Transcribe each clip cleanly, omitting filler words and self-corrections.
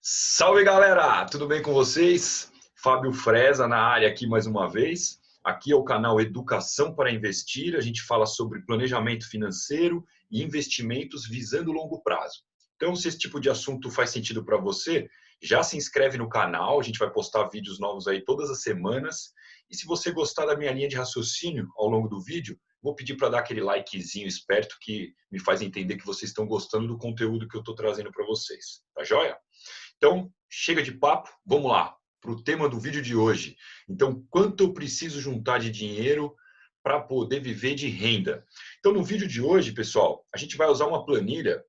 Salve galera, tudo bem com vocês? Fábio Freza na área aqui mais uma vez. Aqui é o canal Educação para Investir. A gente fala sobre planejamento financeiro e investimentos visando o longo prazo. Então, se esse tipo de assunto faz sentido para você, já se inscreve no canal. A gente vai postar vídeos novos aí todas as semanas. E se você gostar da minha linha de raciocínio ao longo do vídeo, vou pedir para dar aquele likezinho esperto que me faz entender que vocês estão gostando do conteúdo que eu estou trazendo para vocês. Tá joia? Então, chega de papo, vamos lá para o tema do vídeo de hoje. Então, quanto eu preciso juntar de dinheiro para poder viver de renda? Então, no vídeo de hoje, pessoal, a gente vai usar uma planilha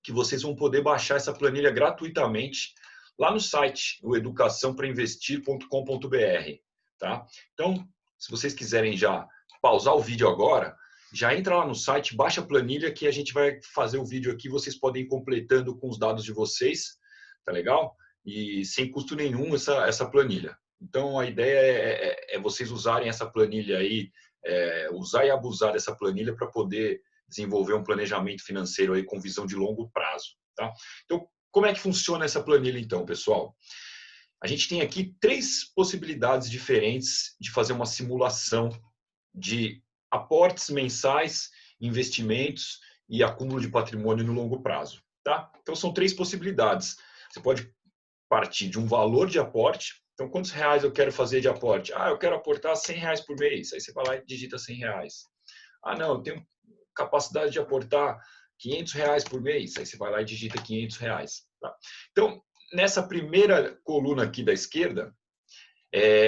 que vocês vão poder baixar essa planilha gratuitamente lá no site, o educaçãoprainvestir.com.br, tá? Então, se vocês quiserem já pausar o vídeo agora, já entra lá no site, baixa a planilha que a gente vai fazer o vídeo aqui, vocês podem ir completando com os dados de vocês. Tá legal? E sem custo nenhum essa planilha. Então, a ideia é vocês usarem essa planilha aí, usar e abusar dessa planilha para poder desenvolver um planejamento financeiro aí com visão de longo prazo. Tá? Então, como é que funciona essa planilha então, pessoal? A gente tem aqui 3 possibilidades diferentes de fazer uma simulação de aportes mensais, investimentos e acúmulo de patrimônio no longo prazo. Tá? Então, são 3 possibilidades. Você pode partir de um valor de aporte. Então, quantos reais eu quero fazer de aporte? Ah, eu quero aportar R$100 por mês. Aí você vai lá e digita R$100. Ah, não, eu tenho capacidade de aportar R$500 por mês. Aí você vai lá e digita R$500. Tá? Então, nessa primeira coluna aqui da esquerda,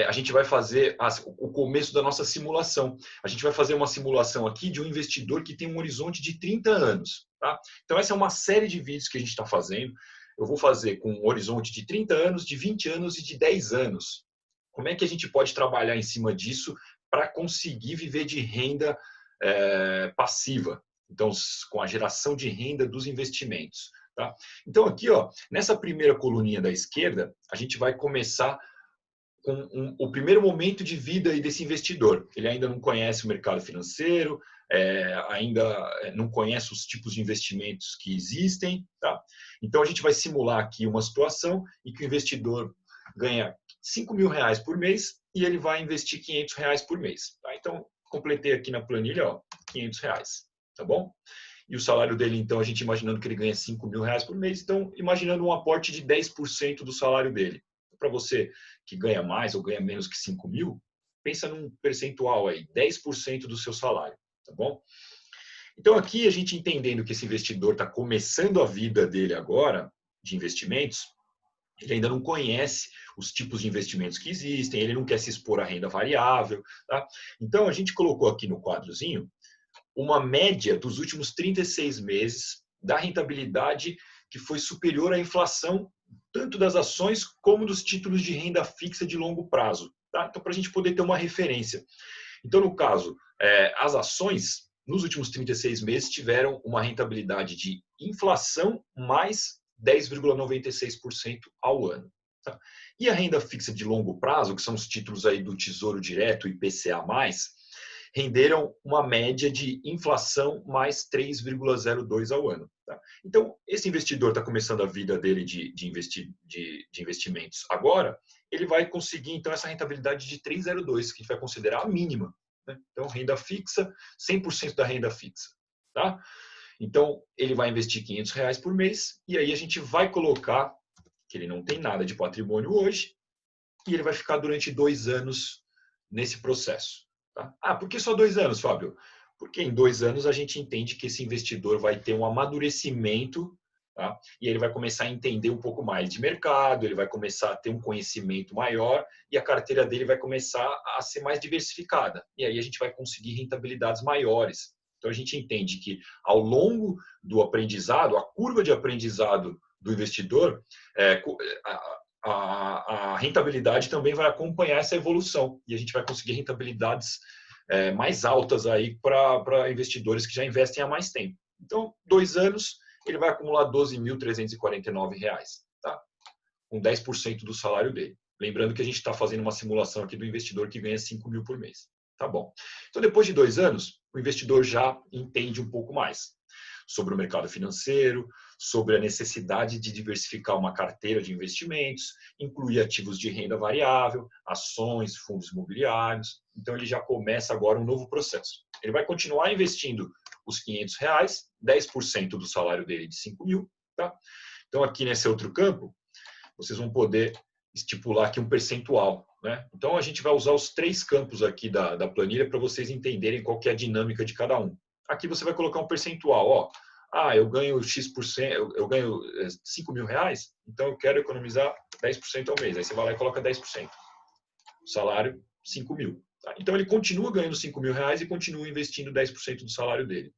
a gente vai fazer o começo da nossa simulação. A gente vai fazer uma simulação aqui de um investidor que tem um horizonte de 30 anos. Tá? Então, essa é uma série de vídeos que a gente está fazendo. Eu vou fazer com um horizonte de 30 anos, de 20 anos e de 10 anos. Como é que a gente pode trabalhar em cima disso para conseguir viver de renda passiva? Então, com a geração de renda dos investimentos. Tá? Então, aqui, ó, nessa primeira coluninha da esquerda, a gente vai começar com o primeiro momento de vida aí desse investidor. Ele ainda não conhece o mercado financeiro, ainda não conhece os tipos de investimentos que existem. Tá? Então, a gente vai simular aqui uma situação em que o investidor ganha R$5.000 por mês e ele vai investir R$500 por mês. Tá? Então, completei aqui na planilha, ó, R$500, tá bom? E o salário dele, então, a gente imaginando que ele ganha R$5.000 por mês, então, imaginando um aporte de 10% do salário dele. Para você que ganha mais ou ganha menos que 5 mil, pensa num percentual aí, 10% do seu salário, tá bom? Então aqui a gente entendendo que esse investidor está começando a vida dele agora, de investimentos, ele ainda não conhece os tipos de investimentos que existem, ele não quer se expor à renda variável, tá? Então a gente colocou aqui no quadrozinho uma média dos últimos 36 meses da rentabilidade que foi superior à inflação, tanto das ações como dos títulos de renda fixa de longo prazo. Tá? Então, para a gente poder ter uma referência. Então, no caso, as ações, nos últimos 36 meses, tiveram uma rentabilidade de inflação mais 10,96% ao ano. Tá? E a renda fixa de longo prazo, que são os títulos aí do Tesouro Direto, IPCA+, renderam uma média de inflação mais 3,02 ao ano. Tá? Então, esse investidor está começando a vida dele de investimentos agora, ele vai conseguir, então, essa rentabilidade de 3,02, que a gente vai considerar a mínima. Né? Então, renda fixa, 100% da renda fixa. Tá? Então, ele vai investir R$500 por mês, e aí a gente vai colocar que ele não tem nada de patrimônio hoje, e ele vai ficar durante 2 anos nesse processo. Tá? Ah, por que só 2 anos, Fábio? Porque em 2 anos a gente entende que esse investidor vai ter um amadurecimento, tá? E ele vai começar a entender um pouco mais de mercado, ele vai começar a ter um conhecimento maior e a carteira dele vai começar a ser mais diversificada. E aí a gente vai conseguir rentabilidades maiores. Então a gente entende que ao longo do aprendizado, a curva de aprendizado do investidor, a rentabilidade também vai acompanhar essa evolução e a gente vai conseguir rentabilidades mais altas aí para investidores que já investem há mais tempo. Então, 2 anos, ele vai acumular R$12.349, tá? Com 10% do salário dele. Lembrando que a gente está fazendo uma simulação aqui do investidor que ganha 5 mil por mês. Tá bom. Então, depois de 2 anos, o investidor já entende um pouco mais sobre o mercado financeiro, sobre a necessidade de diversificar uma carteira de investimentos, incluir ativos de renda variável, ações, fundos imobiliários. Então, ele já começa agora um novo processo. Ele vai continuar investindo os R$500, 10% do salário dele de 5 mil. Tá? Então, aqui nesse outro campo, vocês vão poder estipular aqui um percentual. Né? Então, a gente vai usar os 3 campos aqui da planilha para vocês entenderem qual que é a dinâmica de cada um. Aqui você vai colocar um percentual. Ó, eu ganho X%, eu ganho R$5.000, então eu quero economizar 10% ao mês. Aí você vai lá e coloca 10%. O salário, 5 mil. Tá? Então, ele continua ganhando R$5.000 e continua investindo 10% do salário dele.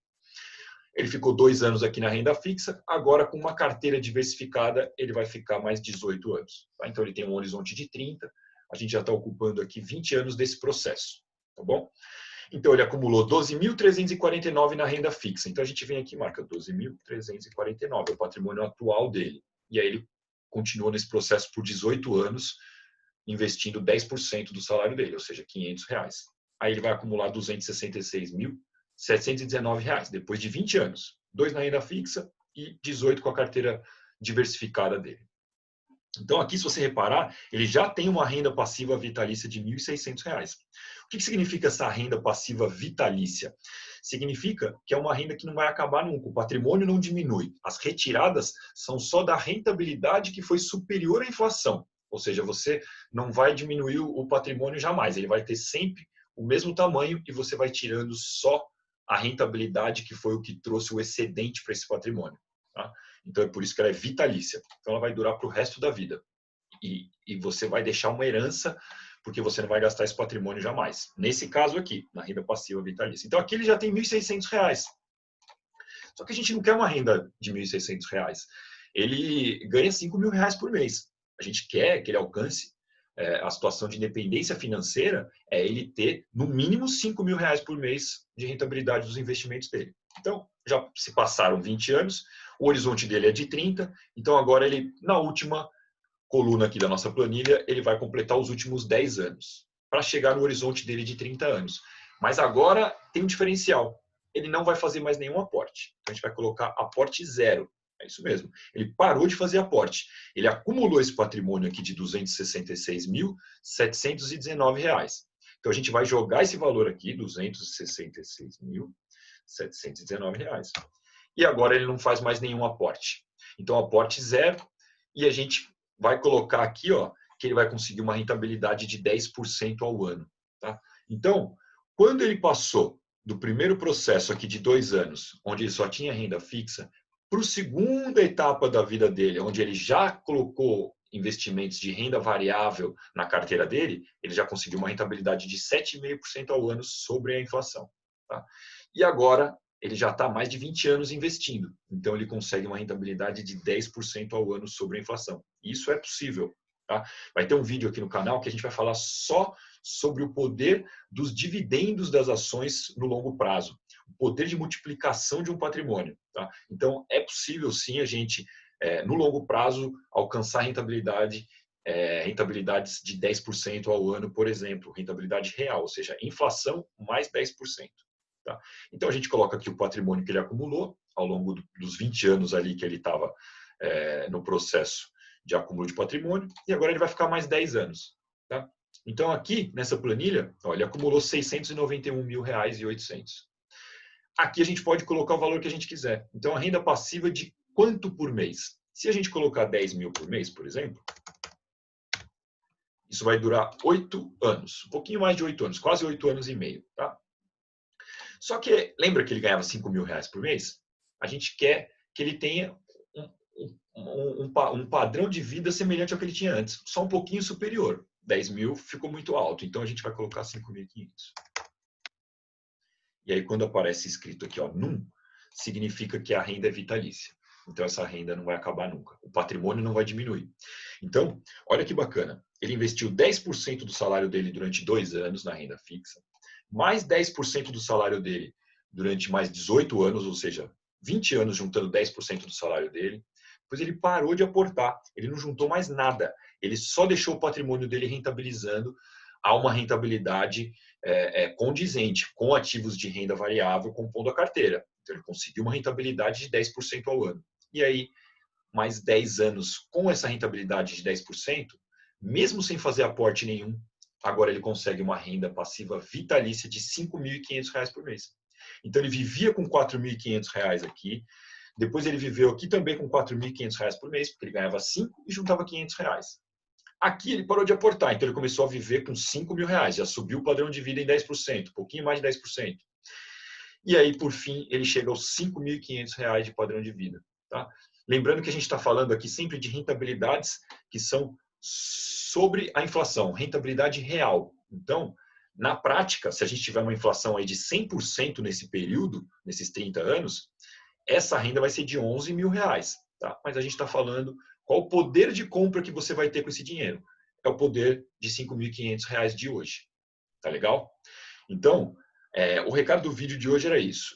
Ele ficou 2 anos aqui na renda fixa, agora com uma carteira diversificada, ele vai ficar mais 18 anos. Tá? Então, ele tem um horizonte de 30, a gente já está ocupando aqui 20 anos desse processo. Tá bom? Então, ele acumulou 12.349 na renda fixa. Então, a gente vem aqui e marca 12.349, é o patrimônio atual dele. E aí, ele continuou nesse processo por 18 anos, investindo 10% do salário dele, ou seja, R$500. Aí, ele vai acumular R$266.719, depois de 20 anos. 2 na renda fixa e 18 com a carteira diversificada dele. Então, aqui, se você reparar, ele já tem uma renda passiva vitalícia de R$1.600. O que significa essa renda passiva vitalícia? Significa que é uma renda que não vai acabar nunca. O patrimônio não diminui. As retiradas são só da rentabilidade que foi superior à inflação. Ou seja, você não vai diminuir o patrimônio jamais. Ele vai ter sempre o mesmo tamanho e você vai tirando só a rentabilidade que foi o que trouxe o excedente para esse patrimônio. Tá? Então, é por isso que ela é vitalícia. Então, ela vai durar para o resto da vida. E você vai deixar uma herança, porque você não vai gastar esse patrimônio jamais. Nesse caso aqui, na renda passiva vitalícia. Então, aqui ele já tem R$1.600. Só que a gente não quer uma renda de R$1.600. Ele ganha R$5.000 por mês. A gente quer que ele alcance a situação de independência financeira, é ele ter, no mínimo, R$5.000 por mês de rentabilidade dos investimentos dele. Então, já se passaram 20 anos, o horizonte dele é de 30, então agora ele, na última coluna aqui da nossa planilha, ele vai completar os últimos 10 anos, para chegar no horizonte dele de 30 anos. Mas agora tem um diferencial, ele não vai fazer mais nenhum aporte. Então, a gente vai colocar aporte zero. É isso mesmo. Ele parou de fazer aporte. Ele acumulou esse patrimônio aqui de R$266.719. Então, a gente vai jogar esse valor aqui, R$266.719. E agora ele não faz mais nenhum aporte. Então, aporte zero. E a gente vai colocar aqui, que ele vai conseguir uma rentabilidade de 10% ao ano. Tá? Então, quando ele passou do primeiro processo aqui de 2 anos, onde ele só tinha renda fixa, para a segunda etapa da vida dele, onde ele já colocou investimentos de renda variável na carteira dele, ele já conseguiu uma rentabilidade de 7,5% ao ano sobre a inflação. Tá? E agora, ele já está há mais de 20 anos investindo. Então, ele consegue uma rentabilidade de 10% ao ano sobre a inflação. Isso é possível. Tá? Vai ter um vídeo aqui no canal que a gente vai falar só sobre o poder dos dividendos das ações no longo prazo. O poder de multiplicação de um patrimônio. Tá? Então, é possível sim a gente, no longo prazo, alcançar rentabilidades de 10% ao ano, por exemplo. Rentabilidade real, ou seja, inflação mais 10%. Tá? Então, a gente coloca aqui o patrimônio que ele acumulou ao longo dos 20 anos ali que ele estava no processo de acúmulo de patrimônio, e agora ele vai ficar mais 10 anos. Tá? Então, aqui, nessa planilha, ele acumulou R$691.800. Aqui a gente pode colocar o valor que a gente quiser. Então, a renda passiva de quanto por mês? Se a gente colocar 10 mil por mês, por exemplo, isso vai durar 8 anos. Um pouquinho mais de 8 anos, quase 8 anos e meio. Tá? Só que, lembra que ele ganhava R$5.000 por mês? A gente quer que ele tenha um padrão de vida semelhante ao que ele tinha antes, só um pouquinho superior. 10 mil ficou muito alto, então a gente vai colocar 5.500. E aí, quando aparece escrito aqui, num, significa que a renda é vitalícia. Então, essa renda não vai acabar nunca. O patrimônio não vai diminuir. Então, olha que bacana. Ele investiu 10% do salário dele durante 2 anos na renda fixa, mais 10% do salário dele durante mais 18 anos, ou seja, 20 anos juntando 10% do salário dele. Depois ele parou de aportar, ele não juntou mais nada. Ele só deixou o patrimônio dele rentabilizando a uma rentabilidade condizente com ativos de renda variável compondo a carteira. Então ele conseguiu uma rentabilidade de 10% ao ano. e aí mais 10 anos com essa rentabilidade de 10%, mesmo sem fazer aporte nenhum, agora ele consegue uma renda passiva vitalícia de R$ 5.500 por mês. Então ele vivia com R$ 4.500 aqui, depois ele viveu aqui também com R$ 4.500 por mês, porque ele ganhava 5 e juntava R$ 500. Aqui ele parou de aportar, então ele começou a viver com R$ 5.000, já subiu o padrão de vida em 10%, um pouquinho mais de 10%. E aí, por fim, ele chega aos R$ 5.500 de padrão de vida. Tá? Lembrando que a gente está falando aqui sempre de rentabilidades que são sobre a inflação, rentabilidade real. Então, na prática, se a gente tiver uma inflação aí de 100% nesse período, nesses 30 anos, essa renda vai ser de R$ 11.000. Tá? Mas a gente está falando qual o poder de compra que você vai ter com esse dinheiro. É o poder de R$ 5.500 de hoje. Tá legal? Então, o recado do vídeo de hoje era isso.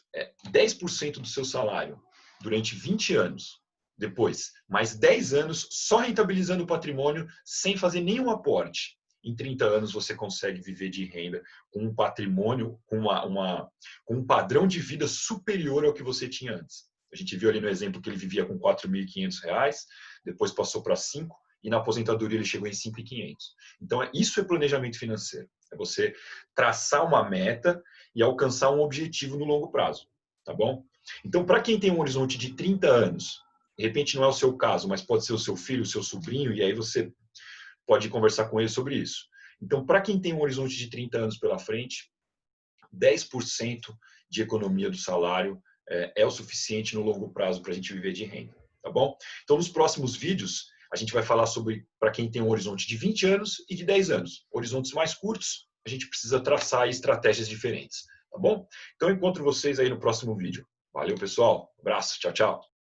10% do seu salário durante 20 anos. Depois, mais 10 anos só rentabilizando o patrimônio sem fazer nenhum aporte. Em 30 anos você consegue viver de renda com um patrimônio, com um padrão de vida superior ao que você tinha antes. A gente viu ali no exemplo que ele vivia com R$ 4.500, depois passou para 5 e na aposentadoria ele chegou em 5.500. Então isso é planejamento financeiro. É você traçar uma meta e alcançar um objetivo no longo prazo. Tá bom? Então, para quem tem um horizonte de 30 anos, de repente não é o seu caso, mas pode ser o seu filho, o seu sobrinho, e aí você pode conversar com ele sobre isso. Então, para quem tem um horizonte de 30 anos pela frente, 10% de economia do salário é o suficiente no longo prazo para a gente viver de renda. Tá bom? Então, nos próximos vídeos, a gente vai falar sobre para quem tem um horizonte de 20 anos e de 10 anos. Horizontes mais curtos, a gente precisa traçar estratégias diferentes. Tá bom? Então, encontro vocês aí no próximo vídeo. Valeu, pessoal. Abraço. Tchau, tchau.